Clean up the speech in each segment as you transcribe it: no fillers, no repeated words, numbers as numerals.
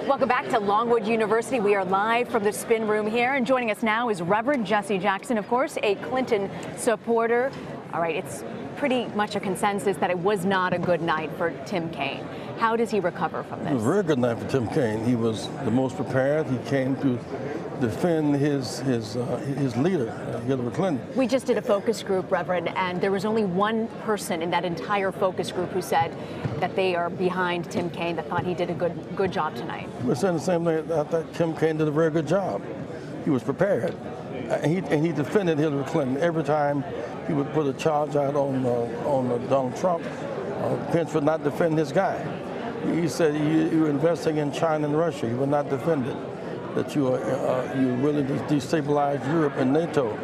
Welcome back to Longwood University. We are live from the spin room here, and joining us now is Rev Jesse Jackson, of course, a Clinton supporter. All right, it's pretty much a consensus that it was not a good night for Tim Kaine. How does he recover from this? It was a very good night for Tim Kaine. He was the most prepared. He came to defend his leader, Hillary Clinton. We just did a focus group, Reverend, and there was only one person in that entire focus group who said that they are behind Tim Kaine, that thought he did a good job tonight. We're saying the same thing. I thought Tim Kaine did a very good job. He was prepared, and he defended Hillary Clinton every time he would put a charge out on Donald Trump. Pence would not defend his guy. He said you're investing in China and Russia. He would not defend it. That you willing to destabilize Europe and NATO.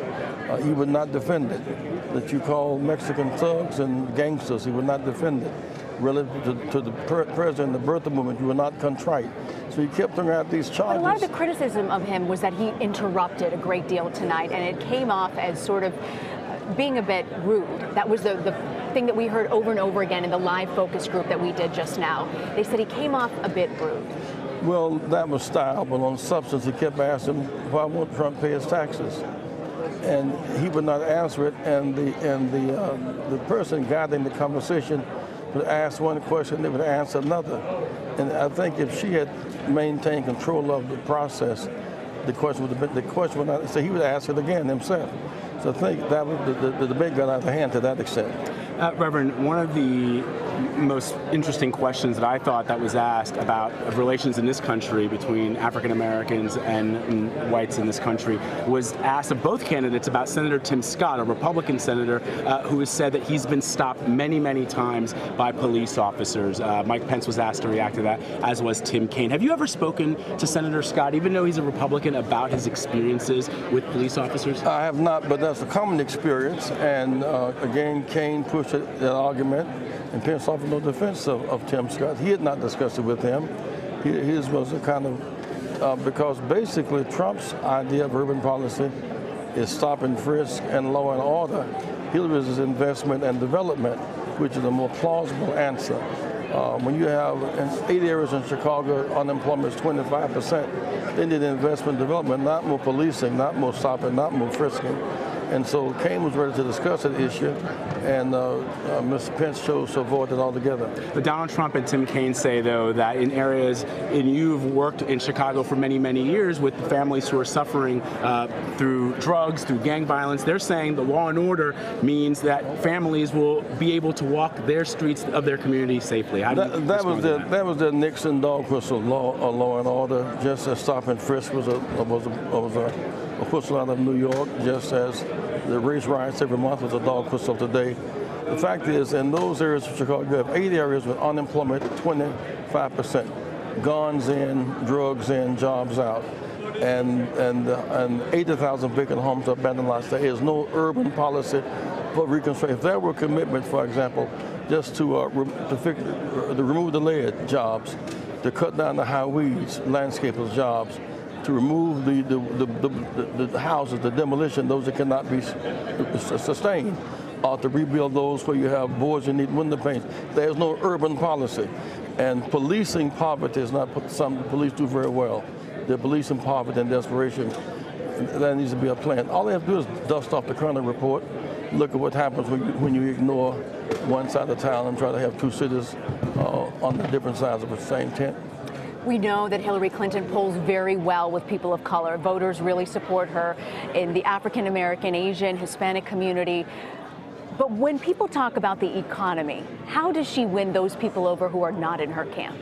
He would not defend it. That you call Mexican thugs and gangsters. He would not defend it. Relative to the president, the birther movement, you were not contrite. So he kept throwing out these charges. But a lot of the criticism of him was that he interrupted a great deal tonight, and it came off as sort of being a bit rude. That was the thing that we heard over and over again in the live focus group that we did just now. They said he came off a bit rude. Well, that was style, but on substance, he kept asking, why won't Trump pay his taxes? And he would not answer it, and the person guiding the conversation would ask one question, they would answer another. And I think if she had maintained control of the process, the question would not, so he would ask it again himself. So I think that was the debate got out of hand to that extent. Reverend, one of the most interesting questions that I thought that was asked about relations in this country between African Americans and whites in this country was asked of both candidates about Senator Tim Scott, a Republican senator who has said that he's been stopped many, many times by police officers. Mike Pence was asked to react to that, as was Tim Kaine. Have you ever spoken to Senator Scott, even though he's a Republican, about his experiences with police officers? I have not, but that's a common experience. And again, Kaine pushed that argument, and Pence offered no defense of Tim Scott. He had not discussed it with him. His was a kind of, because basically Trump's idea of urban policy is stop and frisk and law and order. Hillary's is investment and development, which is a more plausible answer. When you have in 8 areas in Chicago, unemployment is 25%, they need investment and development, not more policing, not more stopping, not more frisking. And so Kaine was ready to discuss that issue, and Mr. Pence chose to avoid it altogether. But Donald Trump and Tim Kaine say, though, that in areas, and you've worked in Chicago for many, many years with families who are suffering through drugs, through gang violence, they're saying the law and order means that families will be able to walk their streets of their community safely. How do you respond to that? That was the Nixon dog whistle, law and order, just as stop and frisk was a whistle out of New York, just as the race riots every month was a dog whistle today. The fact is, in those areas of Chicago, you have 8 areas with unemployment 25%. Guns in, drugs in, jobs out. And 80,000 vacant homes, abandoned lots. There is no urban policy for reconstruction. If there were a commitment, for example, just to remove the lead jobs, to cut down the high weeds, landscapers jobs, to remove the houses, the demolition, those that cannot be sustained, or to rebuild those where you have boards and need window panes. There's no urban policy. And policing poverty is not something the police do very well. They're policing poverty and desperation. That needs to be a plan. All they have to do is dust off the Kerner report, look at what happens when you ignore one side of town and try to have two cities on the different sides of the same tent. We know that Hillary Clinton polls very well with people of color. Voters really support her in the African American, Asian, Hispanic community. But when people talk about the economy, how does she win those people over who are not in her camp?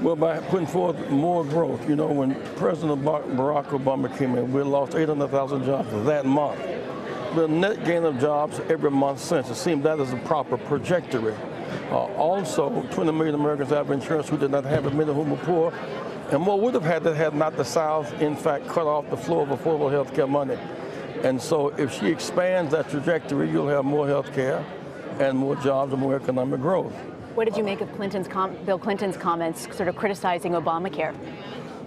Well, by putting forth more growth. You know, when President Barack Obama came in, we lost 800,000 jobs that month. The net gain of jobs every month since, it seemed that is a proper trajectory. Also, 20 million Americans have insurance who did not have it, many of whom were poor. And more would have had that had not the South, in fact, cut off the flow of affordable health care money. And so if she expands that trajectory, you'll have more health care and more jobs and more economic growth. What did you make of Bill Clinton's comments sort of criticizing Obamacare?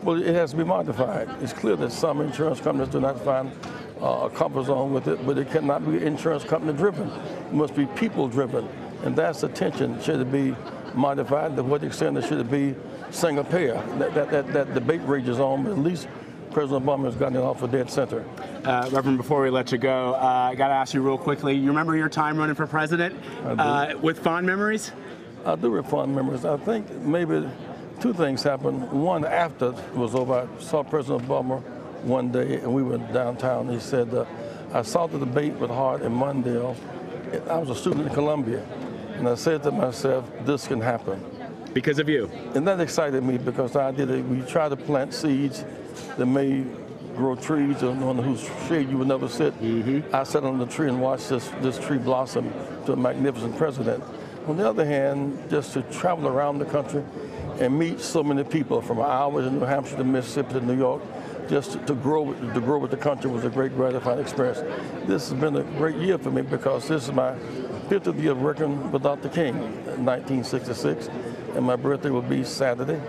Well, it has to be modified. It's clear that some insurance companies do not find a comfort zone with it, but it cannot be insurance company driven. It must be people driven. And that's the tension. Should it be modified. To what extent should it be single payer? That debate rages on, but at least President Obama has gotten it off a dead center. Reverend, before we let you go, I got to ask you real quickly. You remember your time running for president with fond memories? I do have fond memories. I think maybe two things happened. One, after it was over, I saw President Obama one day, and we were downtown. He said, I saw the debate with Hart and Mondale. I was a student in Columbia, and I said to myself, this can happen. Because of you? And that excited me because the idea that we try to plant seeds that may grow trees on whose shade you would never sit. I sat on the tree and watched this tree blossom to a magnificent president. On the other hand, just to travel around the country and meet so many people from Iowa to New Hampshire to Mississippi to New York, just to grow with the country was a great gratifying experience. This has been a great year for me because this is my 50th year of working with Dr. King in 1966, and my birthday will be Saturday.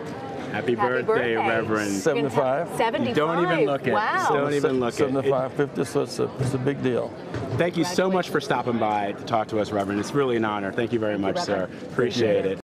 Happy birthday, Reverend. 75. 75. Don't even look it. Wow. Don't even look 75, 50, so it's a big deal. Thank you so much for stopping by to talk to us, Reverend. It's really an honor. Thank you very much, sir. Appreciate it.